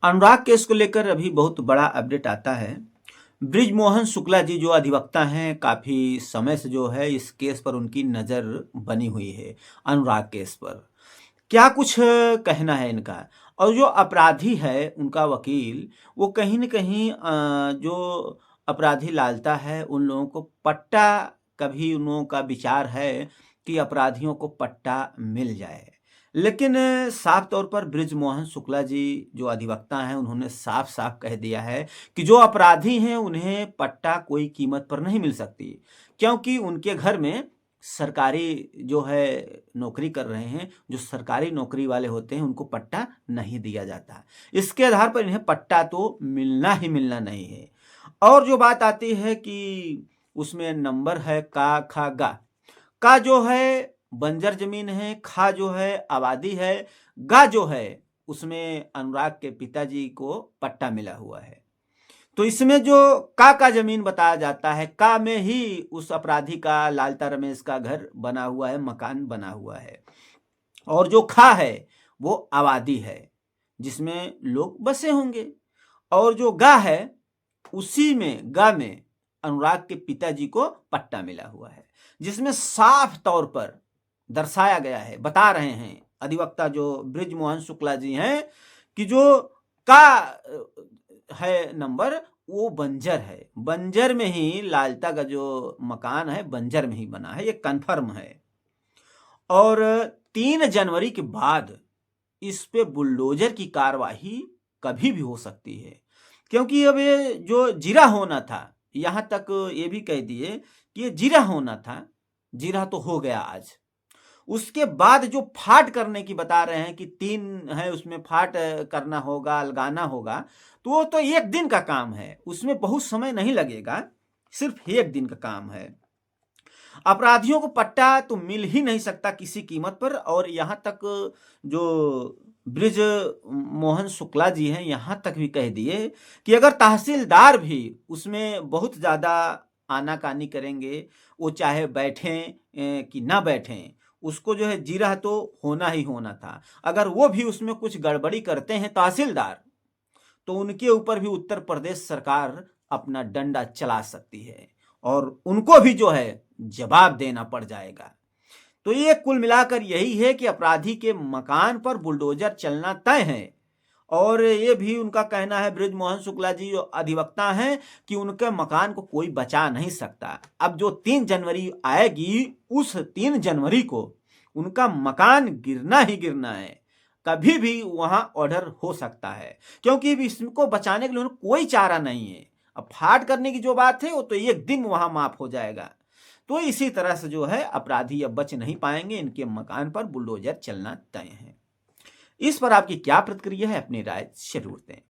अनुराग case को लेकर अभी बहुत बड़ा अपडेट आता है। बृजमोहन शुक्ला जी जो अधिवक्ता हैं, काफ़ी समय से जो है इस केस पर उनकी नज़र बनी हुई है, अनुराग केस पर। क्या कुछ कहना है इनका? और जो अपराधी है, उनका वकील, वो कहीं न कहीं जो अपराधी लालता है, उन लोगों को पट्टा कभी उन लोगों का विचार है कि अपराधियों को पट्टा मिल जाए। लेकिन साफ तौर पर बृजमोहन शुक्ला जी जो अधिवक्ता हैं, उन्होंने साफ-साफ कह दिया है कि जो अपराधी हैं, उन्हें पट्टा कोई कीमत पर नहीं मिल सकती। क्योंकि उनके घर में सरकारी जो है नौकरी कर रहे हैं, जो सरकारी नौकरी वाले होते हैं, उनको पट्टा नहीं दिया जाता। इसके आधार पर इन्हें पट्टा तो मिलना ही मिलना नहीं है। और जो बात आती है कि उसमें नंबर है का, खा, गा। का जो है बंजर ज़मीन है, खा जो है आबादी है, गा जो है उसमें अनुराग के पिताजी को पट्टा मिला हुआ है। तो इसमें जो का ज़मीन बताया जाता है, का में ही उस अपराधी का लालता रमेश का घर बना हुआ है, मकान बना हुआ है। और जो खा है, वो आबादी है, जिसमें लोग बसे होंगे। और जो गा है, उसी में गा में अनुराग के पिताजी को पट्टा मिला हुआ है, जिसमें साफ तौर पर दर्शाया गया है, बता रहे हैं अधिवक्ता जो बृजमोहन शुक्ला जी हैं कि जो का है नंबर वो बंजर है। बंजर में ही लालता का जो मकान है बंजर में ही बना है, ये कन्फर्म है। और 3 जनवरी के बाद इस पे बुलडोज़र की कार्यवाही कभी भी हो सकती है। क्योंकि अब ये जो जिरह होना था, यहाँ तक ये भी कह दिए कि ये जिरह होना था, जिरह तो हो गया आज। उसके बाद जो फाट करने की बता रहे हैं कि 3 है उसमें फाट करना होगा, अलगाना होगा, तो वो तो 1 दिन का काम है, उसमें बहुत समय नहीं लगेगा, सिर्फ़ 1 दिन का काम है। अपराधियों को पट्टा तो मिल ही नहीं सकता किसी कीमत पर। और यहाँ तक जो बृज मोहन शुक्ला जी हैं, यहाँ तक भी कह दिए कि अगर तहसीलदार भी उसमें बहुत ज़्यादा आनाकानी करेंगे, वो चाहे बैठें कि ना बैठें, उसको जो है जिरह तो होना ही होना था। अगर वो भी उसमें कुछ गड़बड़ी करते हैं तहसीलदार, तो उनके ऊपर भी उत्तर प्रदेश सरकार अपना डंडा चला सकती है और उनको भी जो है जवाब देना पड़ जाएगा। तो ये कुल मिलाकर यही है कि अपराधी के मकान पर बुलडोजर चलना तय है। और ये भी उनका कहना है, बृजमोहन शुक्ला जी जो अधिवक्ता हैं, कि उनके मकान को कोई बचा नहीं सकता। अब जो 3 जनवरी आएगी, उस 3 जनवरी को उनका मकान गिरना ही गिरना है। कभी भी वहां ऑर्डर हो सकता है, क्योंकि इसको बचाने के लिए कोई चारा नहीं है। अब फाट करने की जो बात है, वो तो 1 दिन वहां माफ हो जाएगा। तो इसी तरह से जो है अपराधी अब बच नहीं पाएंगे, इनके मकान पर बुलडोजर चलना तय है। इस पर आपकी क्या प्रतिक्रिया है? अपनी राय जरूर दें।